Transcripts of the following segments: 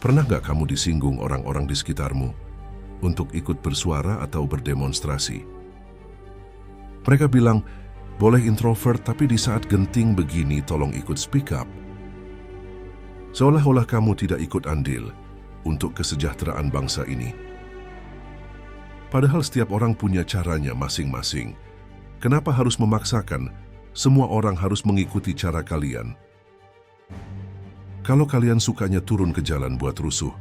Pernah gak kamu disinggung orang-orang di sekitarmu untuk ikut bersuara atau berdemonstrasi? Mereka bilang, boleh introvert tapi di saat genting begini tolong ikut speak up. Seolah-olah kamu tidak ikut andil untuk kesejahteraan bangsa ini. Padahal setiap orang punya caranya masing-masing. Kenapa harus memaksakan semua orang harus mengikuti cara kalian? Kalau kalian sukanya turun ke jalan buat rusuh,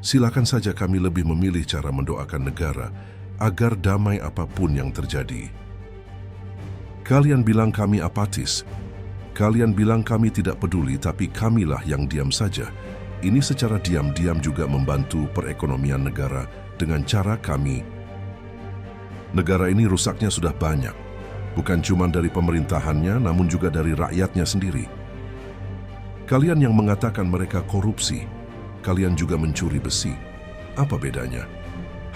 silakan saja. Kami lebih memilih cara mendoakan negara agar damai apapun yang terjadi. Kalian bilang kami apatis. Kalian bilang kami tidak peduli, tapi kamilah yang diam saja. Ini secara diam-diam juga membantu perekonomian negara dengan cara kami. Negara ini rusaknya sudah banyak. Bukan cuma dari pemerintahannya, namun juga dari rakyatnya sendiri. Kalian yang mengatakan mereka korupsi, kalian juga mencuri besi. Apa bedanya?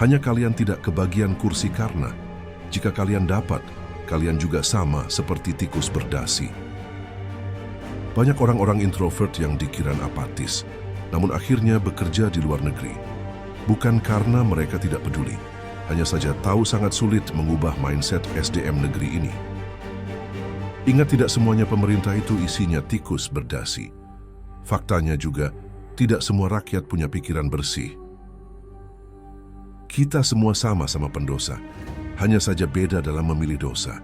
Hanya kalian tidak kebagian kursi karena jika kalian dapat, kalian juga sama seperti tikus berdasi. Banyak orang-orang introvert yang dikira apatis, namun akhirnya bekerja di luar negeri. Bukan karena mereka tidak peduli, hanya saja tahu sangat sulit mengubah mindset SDM negeri ini. Ingat, tidak semuanya pemerintah itu isinya tikus berdasi. Faktanya juga, tidak semua rakyat punya pikiran bersih. Kita semua sama-sama pendosa, hanya saja beda dalam memilih dosa.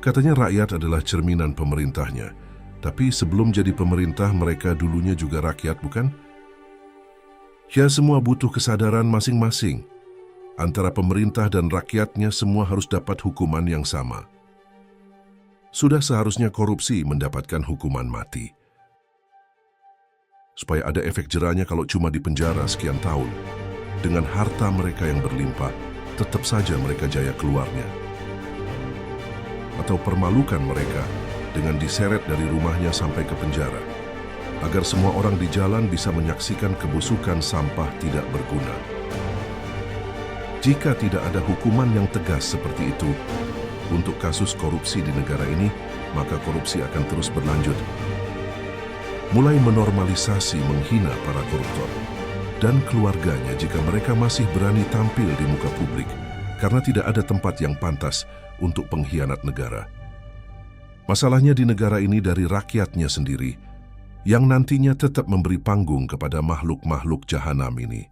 Katanya rakyat adalah cerminan pemerintahnya, tapi sebelum jadi pemerintah mereka dulunya juga rakyat, bukan? Ya, semua butuh kesadaran masing-masing. Antara pemerintah dan rakyatnya semua harus dapat hukuman yang sama. Sudah seharusnya korupsi mendapatkan hukuman mati. Supaya ada efek jerahnya kalau cuma dipenjara sekian tahun. Dengan harta mereka yang berlimpah, tetap saja mereka jaya keluarnya. Atau permalukan mereka dengan diseret dari rumahnya sampai ke penjara, agar semua orang di jalan bisa menyaksikan kebusukan sampah tidak berguna. Jika tidak ada hukuman yang tegas seperti itu untuk kasus korupsi di negara ini, maka korupsi akan terus berlanjut. Mulai menormalisasi menghina para koruptor dan keluarganya jika mereka masih berani tampil di muka publik karena tidak ada tempat yang pantas untuk pengkhianat negara. Masalahnya di negara ini dari rakyatnya sendiri yang nantinya tetap memberi panggung kepada makhluk-makhluk jahanam ini.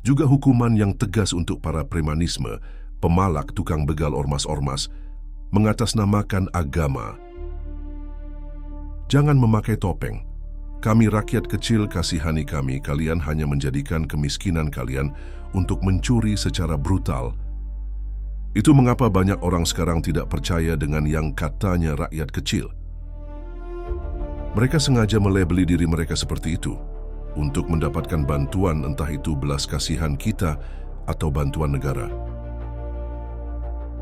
Juga hukuman yang tegas untuk para premanisme, pemalak, tukang begal, ormas-ormas, mengatasnamakan agama. Jangan memakai topeng. Kami rakyat kecil, kasihani kami. Kalian hanya menjadikan kemiskinan kalian untuk mencuri secara brutal. Itu mengapa banyak orang sekarang tidak percaya dengan yang katanya rakyat kecil. Mereka sengaja melabeli diri mereka seperti itu untuk mendapatkan bantuan, entah itu belas kasihan kita atau bantuan negara.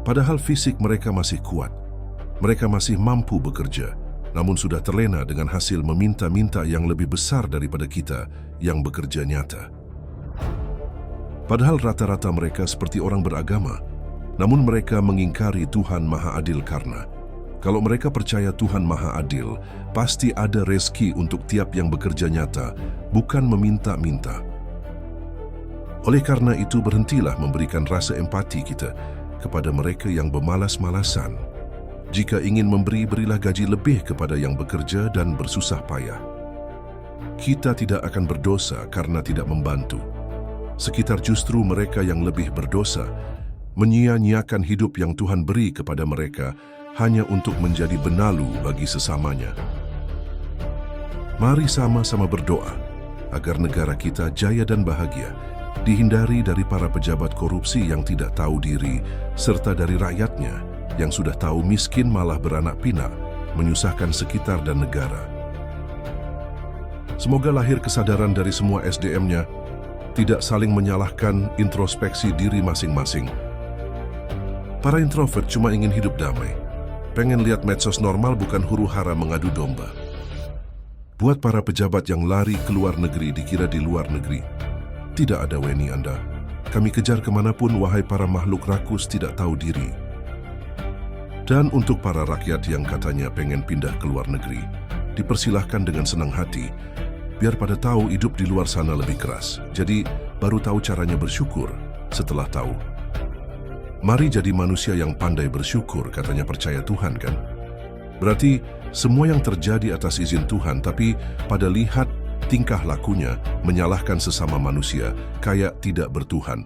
Padahal fisik mereka masih kuat. Mereka masih mampu bekerja, namun sudah terlena dengan hasil meminta-minta yang lebih besar daripada kita yang bekerja nyata. Padahal rata-rata mereka seperti orang beragama, namun mereka mengingkari Tuhan Maha Adil karena kalau mereka percaya Tuhan Maha Adil, pasti ada rezeki untuk tiap yang bekerja nyata, bukan meminta-minta. Oleh karena itu, berhentilah memberikan rasa empati kita kepada mereka yang bermalas-malasan. Jika ingin memberi, berilah gaji lebih kepada yang bekerja dan bersusah payah. Kita tidak akan berdosa karena tidak membantu. Sekitar justru mereka yang lebih berdosa, menyia-nyiakan hidup yang Tuhan beri kepada mereka hanya untuk menjadi benalu bagi sesamanya. Mari sama-sama berdoa agar negara kita jaya dan bahagia, dihindari dari para pejabat korupsi yang tidak tahu diri, serta dari rakyatnya yang sudah tahu miskin malah beranak pinak, menyusahkan sekitar dan negara. Semoga lahir kesadaran dari semua SDM-nya, tidak saling menyalahkan, introspeksi diri masing-masing. Para introvert cuma ingin hidup damai, pengen lihat medsos normal, bukan huru-hara mengadu domba. Buat para pejabat yang lari ke luar negeri dikira di luar negeri, tidak ada weni Anda. Kami kejar kemanapun, wahai para makhluk rakus tidak tahu diri. Dan untuk para rakyat yang katanya pengen pindah ke luar negeri, dipersilahkan dengan senang hati. biar pada tahu hidup di luar sana lebih keras. Jadi, baru tahu caranya bersyukur setelah tahu. Mari jadi manusia yang pandai bersyukur, katanya percaya Tuhan kan? Berarti semua yang terjadi atas izin Tuhan, tapi pada lihat tingkah lakunya menyalahkan sesama manusia, kayak tidak bertuhan.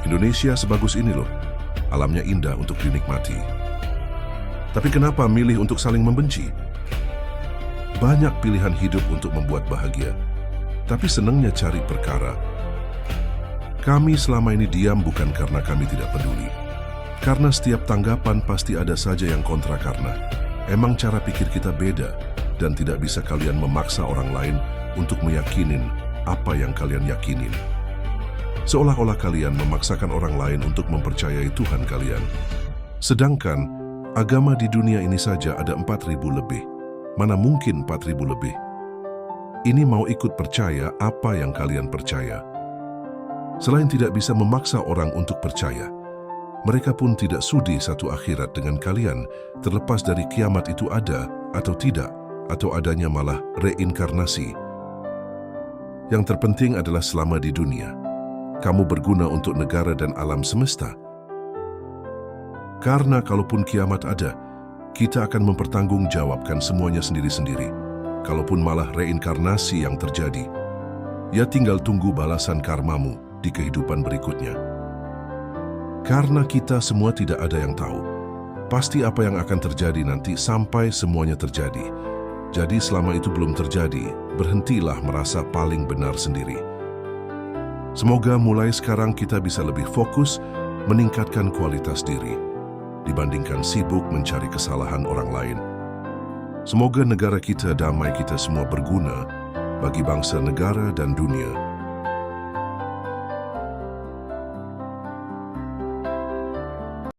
Indonesia sebagus ini loh, alamnya indah untuk dinikmati. Tapi kenapa milih untuk saling membenci? Banyak pilihan hidup untuk membuat bahagia, tapi senangnya cari perkara. Kami selama ini diam bukan karena kami tidak peduli. Karena setiap tanggapan pasti ada saja yang kontra karena emang cara pikir kita beda dan tidak bisa kalian memaksa orang lain untuk meyakinin apa yang kalian yakinin. Seolah-olah kalian memaksakan orang lain untuk mempercayai Tuhan kalian. Sedangkan agama di dunia ini saja ada 4.000 lebih. Mana mungkin 4.000 lebih? Ini mau ikut percaya apa yang kalian percaya. Selain tidak bisa memaksa orang untuk percaya, mereka pun tidak sudi satu akhirat dengan kalian, terlepas dari kiamat itu ada atau tidak, atau adanya malah reinkarnasi. Yang terpenting adalah selama di dunia, kamu berguna untuk negara dan alam semesta. Karena kalaupun kiamat ada, kita akan mempertanggungjawabkan semuanya sendiri-sendiri. Kalaupun malah reinkarnasi yang terjadi, ya tinggal tunggu balasan karmamu di kehidupan berikutnya. Karena kita semua tidak ada yang tahu pasti apa yang akan terjadi nanti sampai semuanya terjadi. Jadi selama itu belum terjadi, berhentilah merasa paling benar sendiri. Semoga mulai sekarang kita bisa lebih fokus meningkatkan kualitas diri dibandingkan sibuk mencari kesalahan orang lain. Semoga negara kita damai, kita semua berguna bagi bangsa, negara, dan dunia.